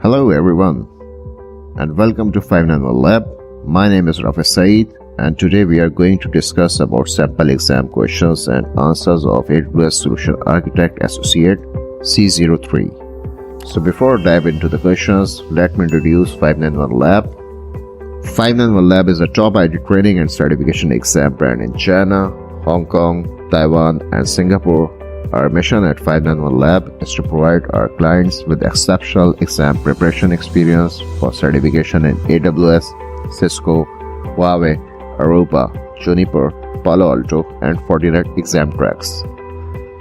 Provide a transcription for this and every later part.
Hello everyone and welcome to 591 Lab. My name is Rafi Saeed and today we are going to discuss about sample exam questions and answers of AWS Solution Architect Associate C03. So before I dive into the questions, let me introduce 591 Lab. 591 Lab is a top IT training and certification exam brand in China, Hong Kong, Taiwan and Singapore. Our mission at 591 Lab is to provide our clients with exceptional exam preparation experience for certification in AWS, Cisco, Huawei, Aruba, Juniper, Palo Alto, and Fortinet exam tracks.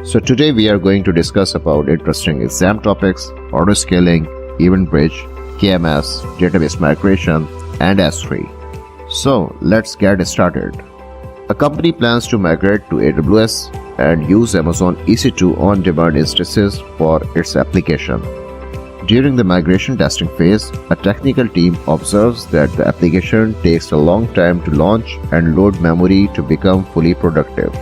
So today we are going to discuss about interesting exam topics, auto-scaling, Event Bridge, KMS, database migration, and S3. So let's get started. A company plans to migrate to AWS and use Amazon EC2 on-demand instances for its application. During the migration testing phase, a technical team observes that the application takes a long time to launch and load memory to become fully productive.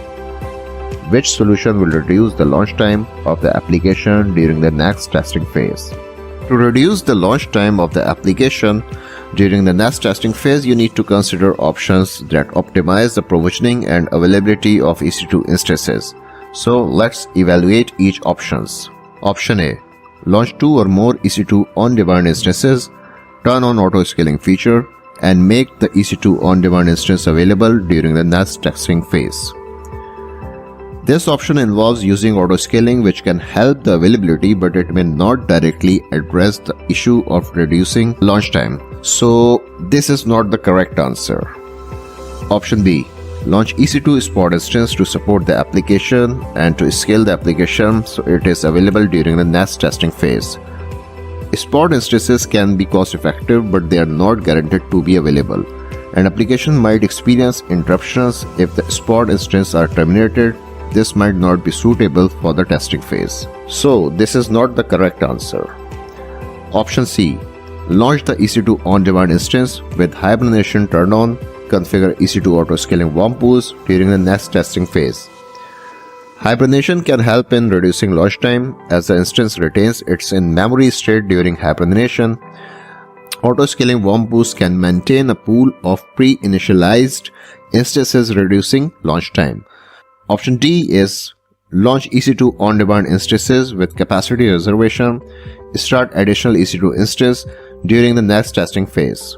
Which solution will reduce the launch time of the application during the next testing phase? To reduce the launch time of the application during the next testing phase, you need to consider options that optimize the provisioning and availability of EC2 instances. So let's evaluate each options. Option A. Launch 2 or more EC2 on-demand instances, turn on auto-scaling feature, and make the EC2 on-demand instance available during the next testing phase. This option involves using auto-scaling, which can help the availability, but it may not directly address the issue of reducing launch time. So this is not the correct answer. Option B. Launch EC2 spot instance to support the application and to scale the application so it is available during the next testing phase. Spot instances can be cost-effective, but they are not guaranteed to be available. An application might experience interruptions if the spot instances are terminated. This might not be suitable for the testing phase. So this is not the correct answer. Option C. Launch the EC2 on-demand instance with hibernation turned on. Configure EC2 auto-scaling warm pools during the next testing phase. Hibernation can help in reducing launch time as the instance retains its in-memory state during hibernation. Auto-scaling warm pools can maintain a pool of pre-initialized instances, reducing launch time. Option D is launch EC2 on-demand instances with capacity reservation. Start additional EC2 instance during the next testing phase.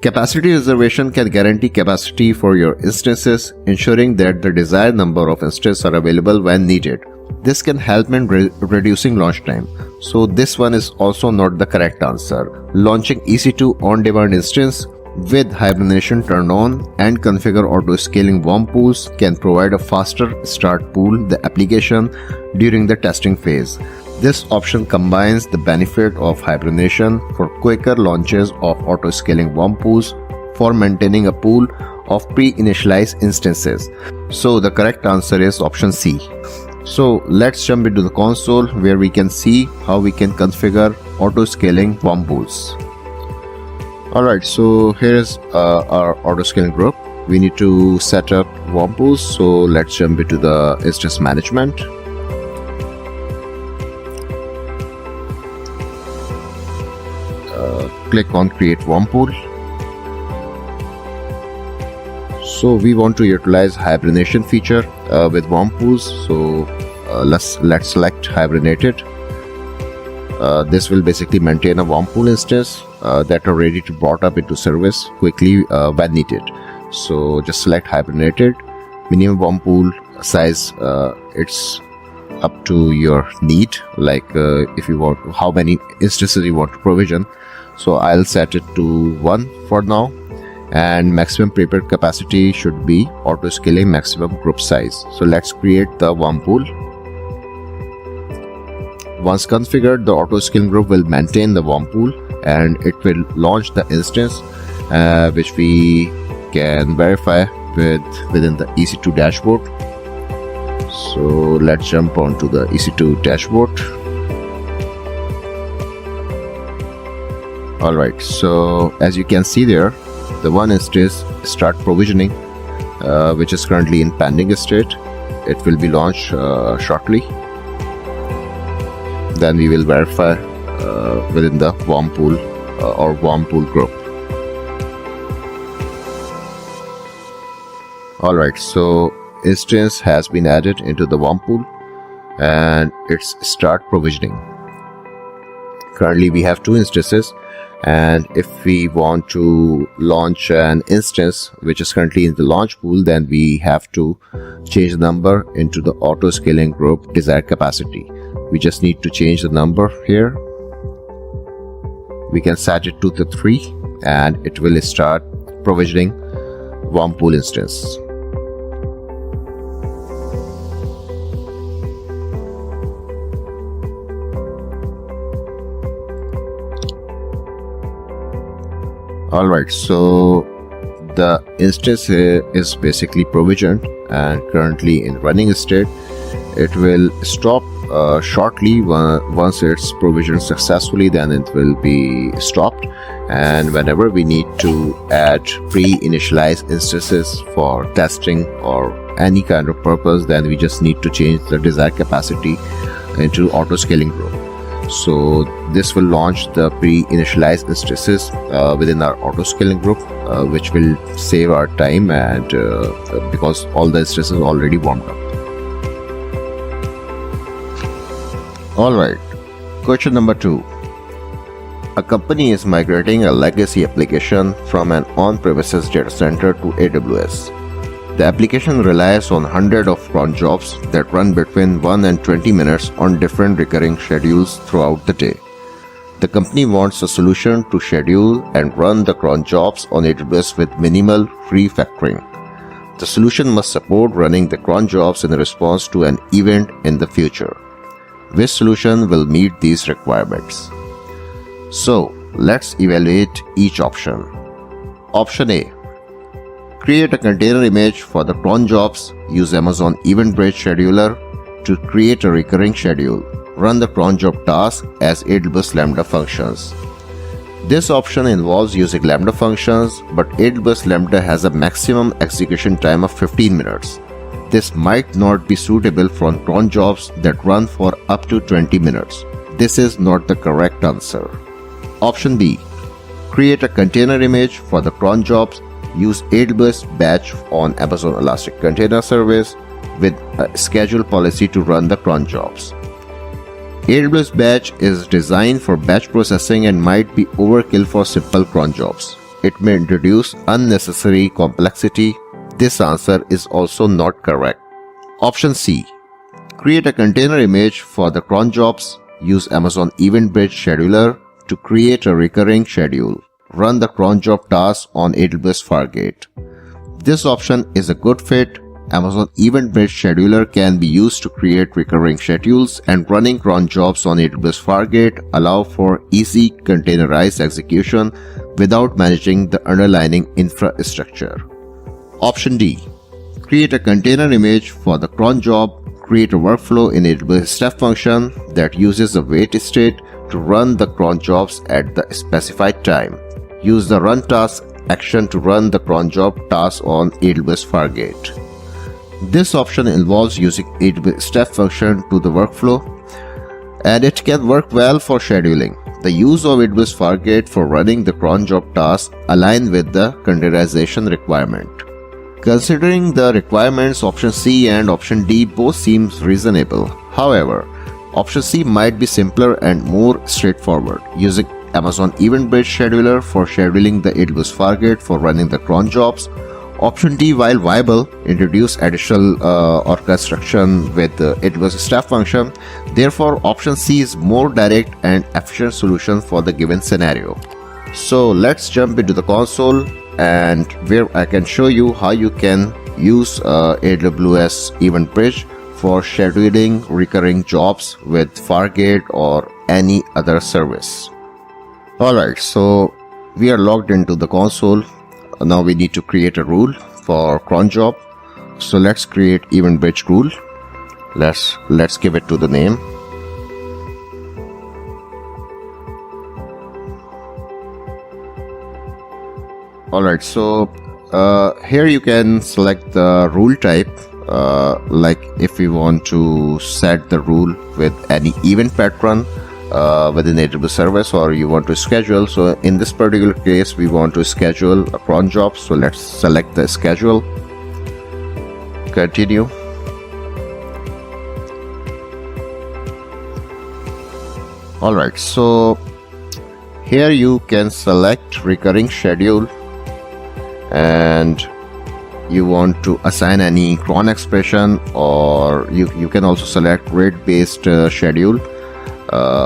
Capacity reservation can guarantee capacity for your instances, ensuring that the desired number of instances are available when needed. This can help in reducing launch time. So this one is also not the correct answer. Launching EC2 on-demand instance with hibernation turned on and configure auto-scaling warm pools can provide a faster start pool the application during the testing phase. This option combines the benefit of hibernation for quicker launches of auto-scaling warm pools for maintaining a pool of pre-initialized instances. So the correct answer is option C. So let's jump into the console where we can see how we can configure auto-scaling warm pools. Alright, so here is our auto-scaling group. We need to set up warm pools, so let's jump into the instance management. Click on create warm pool. So we want to utilize hibernation feature with warm pools, so let's select hibernated. This will basically maintain a warm pool instance that are ready to brought up into service quickly when needed. So just select hibernated. Minimum warm pool size, it's up to your need, like if you want how many instances you want to provision. So I'll set it to 1 for now, and maximum prepared capacity should be auto scaling maximum group size. So let's create the warm pool. Once configured, the auto scaling group will maintain the warm pool and it will launch the instance which we can verify within the EC2 dashboard. So let's jump onto the EC2 dashboard. Alright, so as you can see there, the one instance start provisioning which is currently in pending state. It will be launched shortly. Then we will verify within the warm pool or warm pool group. Alright, so instance has been added into the warm pool and it's start provisioning. Currently we have 2 instances, and if we want to launch an instance which is currently in the launch pool, then we have to change the number into the auto scaling group desired capacity. We just need to change the number here. We can set it to the 3 and it will start provisioning warm pool instance. Alright, so the instance is basically provisioned and currently in running state. It will stop shortly. Once it's provisioned successfully, then it will be stopped, and whenever we need to add pre-initialized instances for testing or any kind of purpose, then we just need to change the desired capacity into auto scaling group. So this will launch the pre-initialized instances within our auto scaling group, which will save our time, and because all the instances are already warmed up. Alright, question number 2. A company is migrating a legacy application from an on-premises data center to AWS. The application relies on hundreds of cron jobs that run between 1 and 20 minutes on different recurring schedules throughout the day. The company wants a solution to schedule and run the cron jobs on AWS with minimal refactoring. The solution must support running the cron jobs in response to an event in the future. Which solution will meet these requirements? So, let's evaluate each option. Option A. Create a container image for the cron jobs. Use Amazon Event Bridge Scheduler to create a recurring schedule. Run the cron job task as AWS Lambda functions. This option involves using Lambda functions, but AWS Lambda has a maximum execution time of 15 minutes. This might not be suitable for cron jobs that run for up to 20 minutes. This is not the correct answer. Option B. Create a container image for the cron jobs. Use AWS Batch on Amazon Elastic Container Service with a schedule policy to run the cron jobs. AWS Batch is designed for batch processing and might be overkill for simple cron jobs. It may introduce unnecessary complexity. This answer is also not correct. Option C. Create a container image for the cron jobs. Use Amazon Event Bridge Scheduler to create a recurring schedule. Run the cron job task on AWS Fargate. This option is a good fit. Amazon Event Bridge Scheduler can be used to create recurring schedules, and running cron jobs on AWS Fargate allow for easy containerized execution without managing the underlying infrastructure. Option D. Create a container image for the cron job. Create a workflow in AWS step function that uses a wait state to run the cron jobs at the specified time. Use the run task action to run the cron job task on AWS Fargate. This option involves using AWS step function to the workflow, and it can work well for scheduling. The use of AWS Fargate for running the cron job task align with the containerization requirement. Considering the requirements, option C and option D both seems reasonable. However, option C might be simpler and more straightforward, using Amazon Event Bridge Scheduler for scheduling the AWS Fargate for running the cron jobs. Option D, while viable, introduce additional orchestration with the AWS step function. Therefore, option C is more direct and efficient solution for the given scenario. So let's jump into the console, and where I can show you how you can use AWS Event Bridge for scheduling recurring jobs with Fargate or any other service. Alright, so we are logged into the console. Now we need to create a rule for cron job. So let's create Event Bridge rule. Let's give it to the name. Alright, so here you can select the rule type, like if we want to set the rule with any event pattern, within AWS service, or you want to schedule. So in this particular case, we want to schedule a cron job. So let's select the schedule, continue. Alright, so here you can select recurring schedule, and you want to assign any cron expression, or you can also select rate based schedule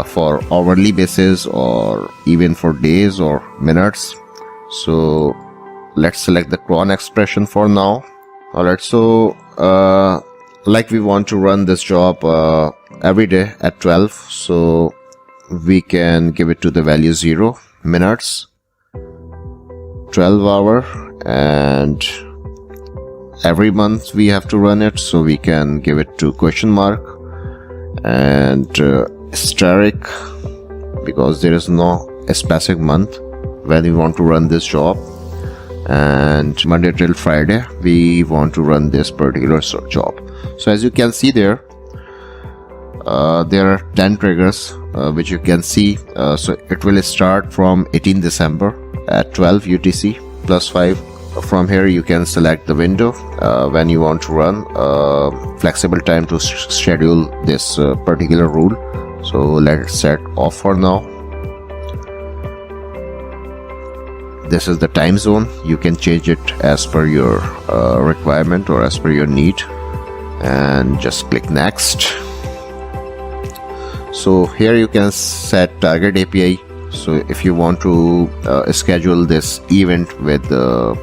for hourly basis, or even for days or minutes. So let's select the cron expression for now. Alright, so like we want to run this job every day at 12, so we can give it to the value 0 minutes, 12 hour, and every month we have to run it, so we can give it to question mark and asterisk, because there is no specific month when we want to run this job. And Monday till Friday we want to run this particular job. So as you can see there are 10 triggers which you can see. So it will start from 18 December at 12 UTC plus 5. From here you can select the window when you want to run flexible time to schedule this particular rule. So let's set off for now. This is the time zone. You can change it as per your requirement or as per your need, and just click next. So here you can set target API. So if you want to schedule this event with the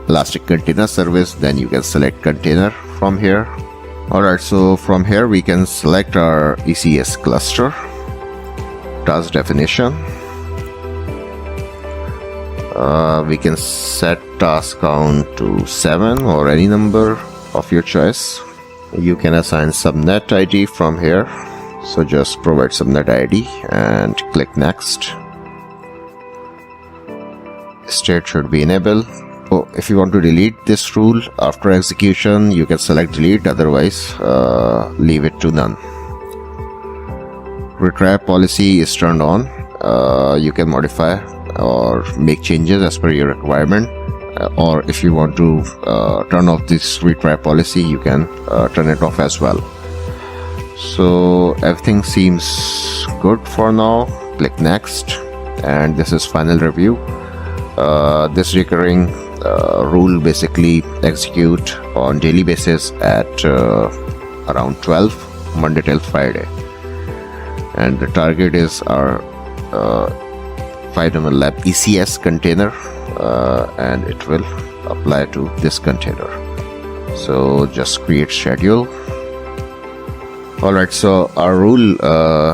Elastic Container Service, then you can select container from here. Alright, so from here we can select our ECS cluster, task definition. We can set task count to 7 or any number of your choice. You can assign subnet ID from here. So just provide subnet ID and click next. State should be enabled. Oh, if you want to delete this rule after execution, you can select delete, otherwise leave it to none. Retry policy is turned on. You can modify or make changes as per your requirement, or if you want to turn off this retry policy, you can turn it off as well. So everything seems good for now. Click next, and this is final review. This recurring rule basically execute on daily basis at around 12 Monday till Friday, and the target is our 5 lab ECS container, and it will apply to this container. So just create schedule. Alright, so our rule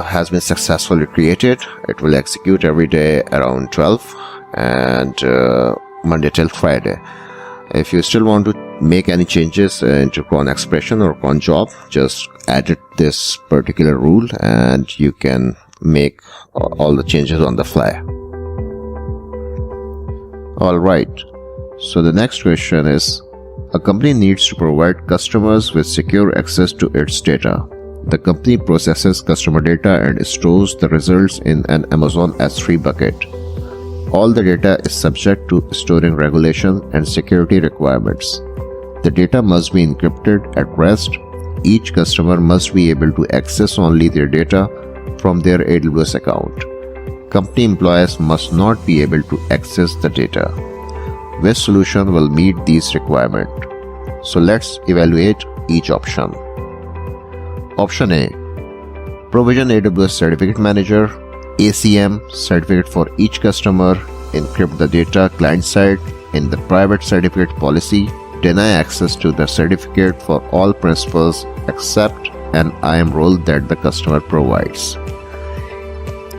has been successfully created. It will execute every day around 12 and Monday till Friday. If you still want to make any changes into cron expression or cron job, just edit this particular rule and you can make all the changes on the fly. Alright, so the next question is, a company needs to provide customers with secure access to its data. The company processes customer data and stores the results in an Amazon S3 bucket. All the data is subject to storing regulation and security requirements. The data must be encrypted at rest. Each customer must be able to access only their data from their AWS account. Company employees must not be able to access the data. Which solution will meet these requirements? So let's evaluate each option. Option A, provision AWS Certificate Manager, ACM certificate for each customer, encrypt the data client-side in the private certificate policy, deny access to the certificate for all principals except an IAM role that the customer provides.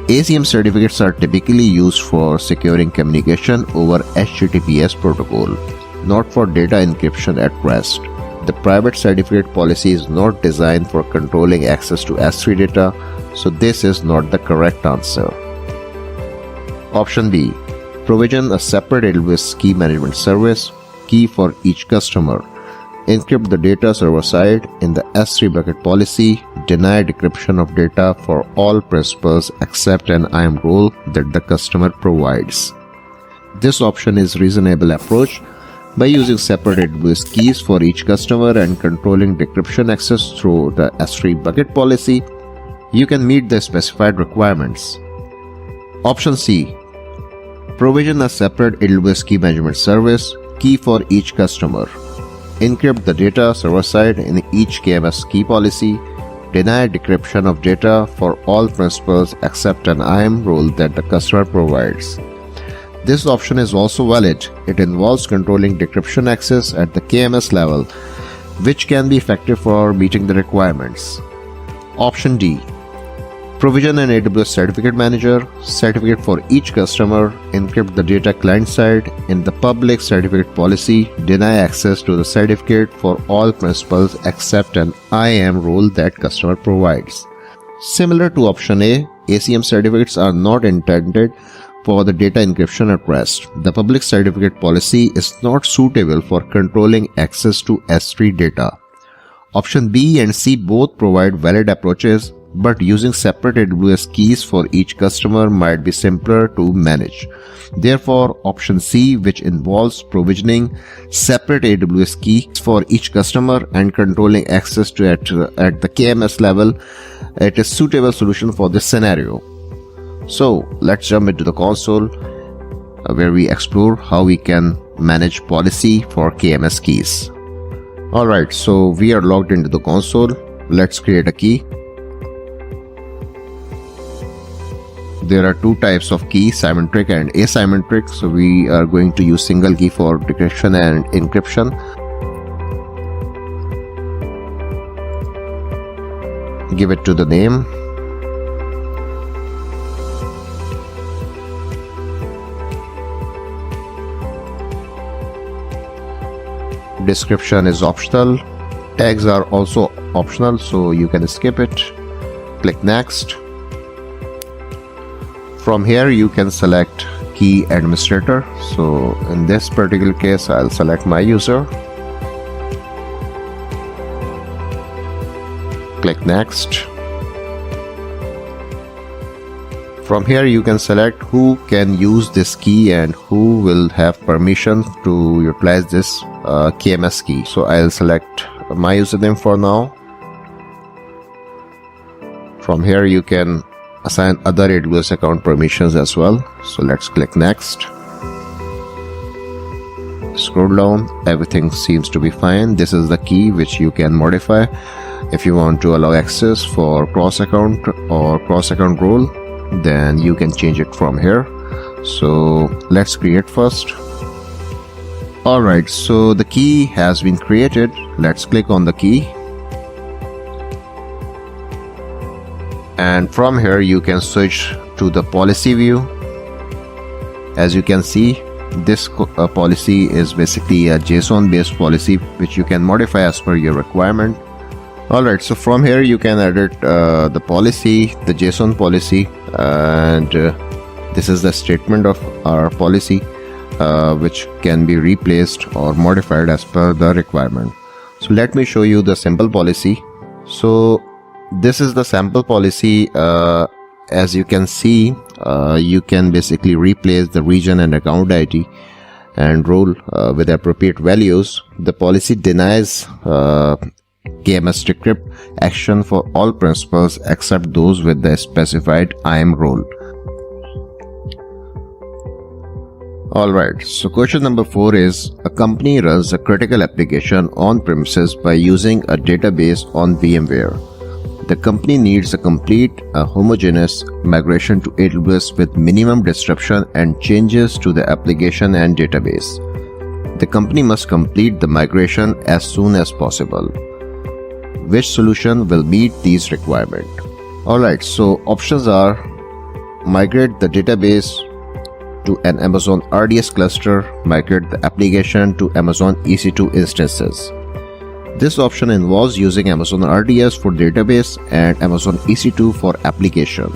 ACM certificates are typically used for securing communication over HTTPS protocol, not for data encryption at rest. The private certificate policy is not designed for controlling access to S3 data, so this is not the correct answer. Option B, provision a separate AWS key management service, key for each customer. encrypt the data server-side in the S3 bucket policy, deny decryption of data for all principals except an IAM role that the customer provides. This option is reasonable approach. By using separate AWS keys for each customer and controlling decryption access through the S3 bucket policy, you can meet the specified requirements. Option C. Provision a separate AWS key management service, key for each customer. Encrypt the data server-side in each KMS key policy. Deny decryption of data for all principals except an IAM role that the customer provides. This option is also valid. It involves controlling decryption access at the KMS level, which can be effective for meeting the requirements. Option D. Provision an AWS certificate manager, certificate for each customer, encrypt the data client-side in the public certificate policy, deny access to the certificate for all principals except an IAM role that customer provides. Similar to option A, ACM certificates are not intended for the data encryption at rest. The public certificate policy is not suitable for controlling access to S3 data. Option B and C both provide valid approaches, but using separate AWS keys for each customer might be simpler to manage. Therefore, option C, which involves provisioning separate AWS keys for each customer and controlling access to it at the KMS level, it is a suitable solution for this scenario. So let's jump into the console where we explore how we can manage policy for KMS keys. Alright, so we are logged into the console. Let's create a key. There are two types of key, symmetric and asymmetric. So we are going to use single key for decryption and encryption. Give it to the name. Description is optional. Tags are also optional, so you can skip it. Click next. From here you can select key administrator. So in this particular case I'll select my user. Click next. From here you can select who can use this key and who will have permission to utilize this KMS key. So I'll select my username for now. From here you can assign other AWS account permissions as well. So let's click next. Scroll down, everything seems to be fine. This is the key which you can modify if you want to allow access for cross account or cross account role. Then you can change it from here. So let's create first. Alright, so the key has been created. Let's click on the key. And from here you can switch to the policy view. As you can see, this policy is basically a JSON based policy which you can modify as per your requirement. Alright, so from here you can edit the policy, the JSON policy, and this is the statement of our policy which can be replaced or modified as per the requirement. So let me show you the sample policy. So this is the sample policy. As you can see, you can basically replace the region and account ID and role with appropriate values. The policy denies KMS decrypt action for all principals except those with the specified IAM role. Alright, so question number 4 is, a company runs a critical application on premises by using a database on VMware. The company needs a complete, homogeneous migration to AWS with minimum disruption and changes to the application and database. The company must complete the migration as soon as possible. Which solution will meet these requirements? Alright, so options are migrate the database to an Amazon RDS cluster, migrate the application to Amazon EC2 instances. This option involves using Amazon RDS for database and Amazon EC2 for application.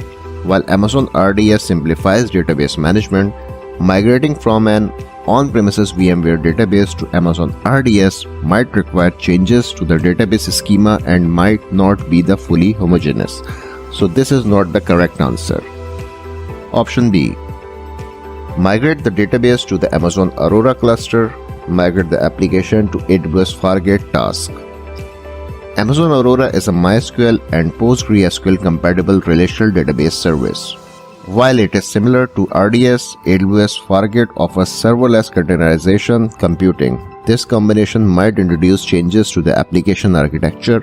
While Amazon RDS simplifies database management, migrating from an on-premises VMware database to Amazon RDS might require changes to the database schema and might not be the fully homogeneous. So this is not the correct answer. Option B. Migrate the database to the Amazon Aurora cluster. Migrate the application to AWS Fargate task. Amazon Aurora is a MySQL and PostgreSQL compatible relational database service. While it is similar to RDS, AWS Fargate offers serverless containerization computing. This combination might introduce changes to the application architecture,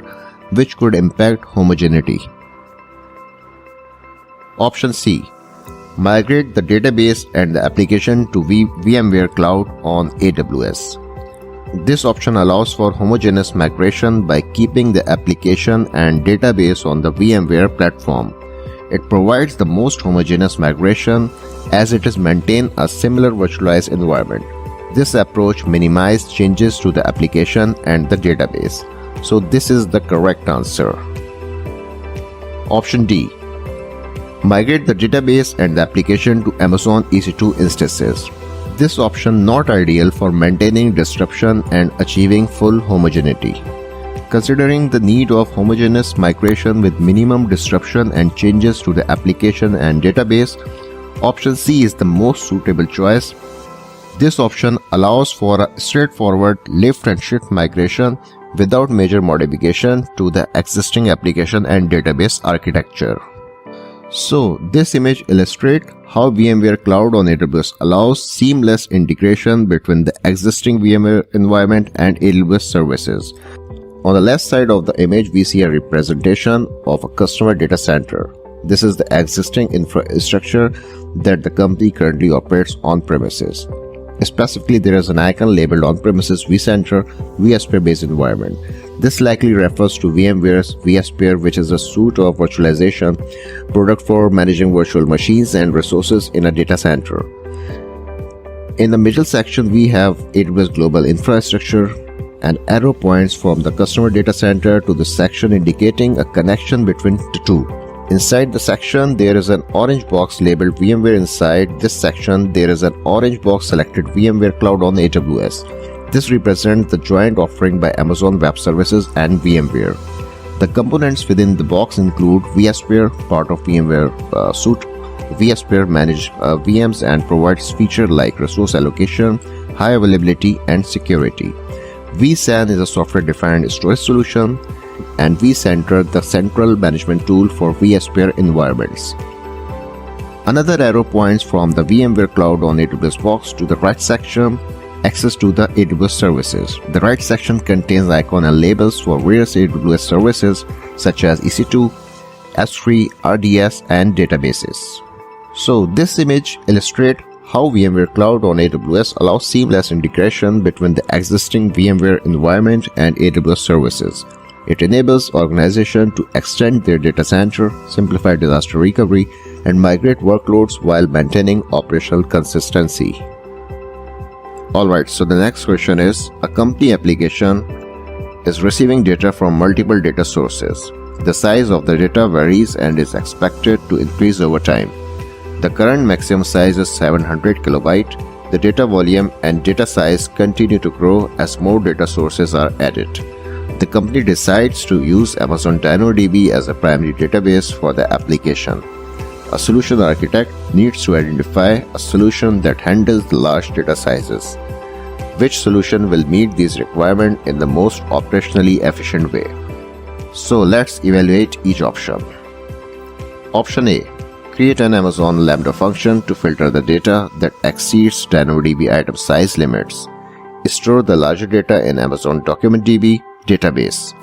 which could impact homogeneity. Option C. Migrate the database and the application to VMware Cloud on AWS. This option allows for homogeneous migration by keeping the application and database on the VMware platform. It provides the most homogeneous migration as it is maintained a similar virtualized environment. This approach minimizes changes to the application and the database. So this is the correct answer. Option D. Migrate the database and the application to Amazon EC2 instances. This option not ideal for maintaining disruption and achieving full homogeneity. Considering the need of homogeneous migration with minimum disruption and changes to the application and database, option C is the most suitable choice. This option allows for a straightforward lift and shift migration without major modification to the existing application and database architecture. So, this image illustrates how VMware Cloud on AWS allows seamless integration between the existing VMware environment and AWS services. On the left side of the image, we see a representation of a customer data center. This is the existing infrastructure that the company currently operates on premises. Specifically, there is an icon labeled on-premises vCenter vSphere-based environment. This likely refers to VMware's vSphere, which is a suite of virtualization product for managing virtual machines and resources in a data center. In the middle section, we have AWS Global Infrastructure and arrow points from the customer data center to the section indicating a connection between the two. Inside the section, there is an orange box labeled VMware. Inside this section, there is an orange box selected VMware Cloud on AWS. This represents the joint offering by Amazon Web Services and VMware. The components within the box include vSphere, part of VMware suite. vSphere manages VMs and provides features like resource allocation, high availability, and security. vSAN is a software-defined storage solution, and vCenter, the central management tool for vSphere environments. Another arrow points from the VMware Cloud on AWS box to the right section, access to the AWS services. The right section contains icons and labels for various AWS services such as EC2, S3, RDS, and databases. So this image illustrates how VMware Cloud on AWS allows seamless integration between the existing VMware environment and AWS services. It enables organizations to extend their data center, simplify disaster recovery, and migrate workloads while maintaining operational consistency. Alright, so the next question is, a company application is receiving data from multiple data sources. The size of the data varies and is expected to increase over time. The current maximum size is 700 kilobyte. The data volume and data size continue to grow as more data sources are added. The company decides to use Amazon DynamoDB as a primary database for the application. A solution architect needs to identify a solution that handles the large data sizes. Which solution will meet these requirements in the most operationally efficient way? So let's evaluate each option. Option A. Create an Amazon Lambda function to filter the data that exceeds DynamoDB item size limits. Store the larger data in Amazon DocumentDB database.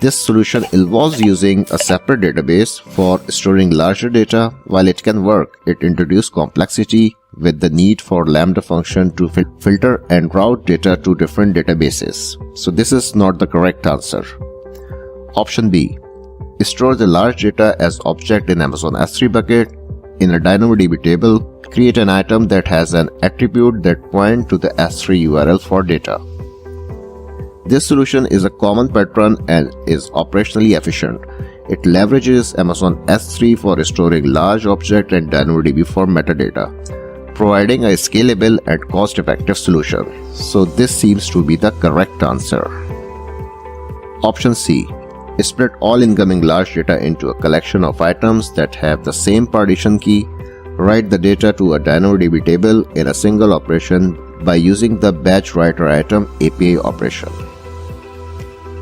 This solution involves using a separate database for storing larger data. While it can work, it introduces complexity with the need for Lambda function to filter and route data to different databases. So this is not the correct answer. Option B. Store the large data as object in Amazon S3 bucket. In a DynamoDB table, create an item that has an attribute that points to the S3 URL for data. This solution is a common pattern and is operationally efficient. It leverages Amazon S3 for storing large objects and DynamoDB for metadata. providing a scalable and cost-effective solution. So this seems to be the correct answer. Option C. Split all incoming large data into a collection of items that have the same partition key. Write the data to a DynamoDB table in a single operation by using the batch writer item API operation.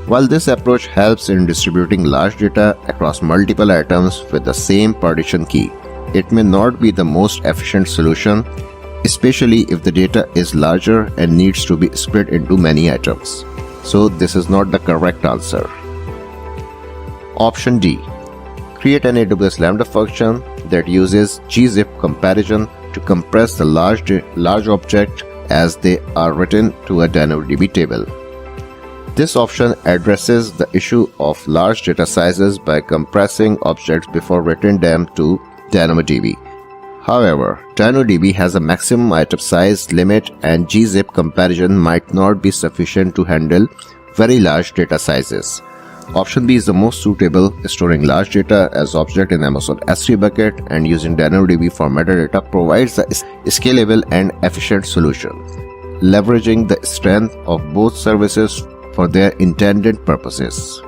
While this approach helps in distributing large data across multiple items with the same partition key, it may not be the most efficient solution, especially if the data is larger and needs to be split into many items. So this is not the correct answer. Option D. Create an AWS Lambda function that uses gzip comparison to compress the large object as they are written to a DynamoDB table. This option addresses the issue of large data sizes by compressing objects before writing them to DynamoDB. However, DynamoDB has a maximum item size limit and gzip comparison might not be sufficient to handle very large data sizes. Option B is the most suitable, storing large data as object in Amazon S3 bucket and using DynamoDB for metadata provides a scalable and efficient solution, leveraging the strength of both services for their intended purposes.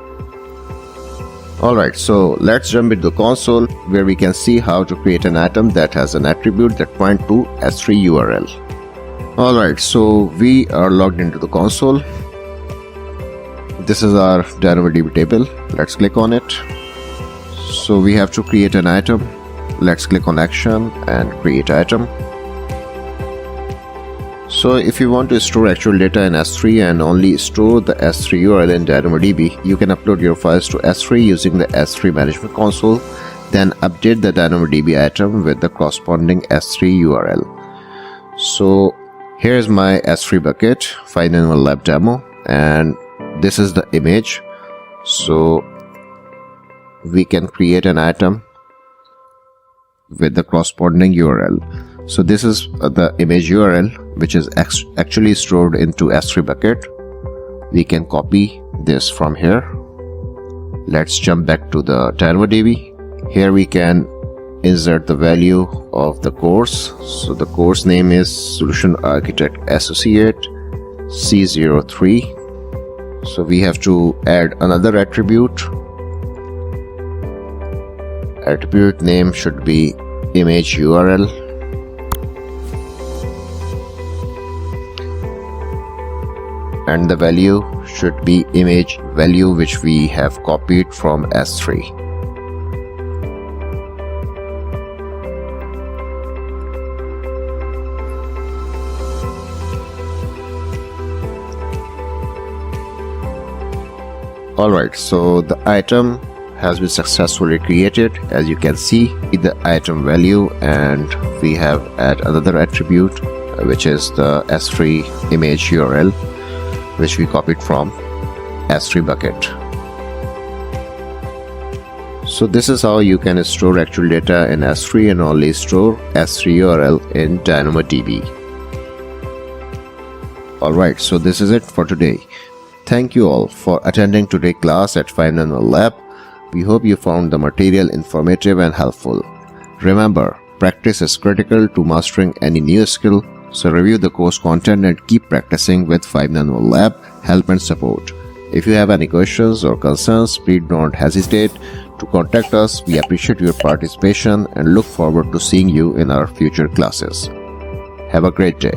Alright, so let's jump into the console where we can see how to create an item that has an attribute that points to S3 URL. Alright, so we are logged into the console. This is our DynamoDB table. Let's click on it. So we have to create an item. Let's click on action and create item. So if you want to store actual data in S3 and only store the S3 URL in DynamoDB, you can upload your files to S3 using the S3 management console, then update the DynamoDB item with the corresponding S3 URL. So here's my S3 bucket, Final Lab demo, and this is the image. So we can create an item with the corresponding URL. So this is the image URL which is actually stored into S3 bucket. We can copy this from here. Let's jump back to the DynamoDB. Here we can insert the value of the course. So the course name is Solution Architect Associate C03. So we have to add another attribute. Attribute name should be image URL. And the value should be image value which we have copied from S3. Alright, so the item has been successfully created. As you can see, the item value, and we have add another attribute which is the S3 image URL which we copied from S3 bucket. So this is how you can store actual data in S3 and only store S3 URL in DynamoDB. Alright, so this is it for today. Thank you all for attending today's class at 5nano Lab. We hope you found the material informative and helpful. Remember, practice is critical to mastering any new skill. So review the course content and keep practicing with 5nano Lab help and support. If you have any questions or concerns, please don't hesitate to contact us. We appreciate your participation and look forward to seeing you in our future classes. Have a great day.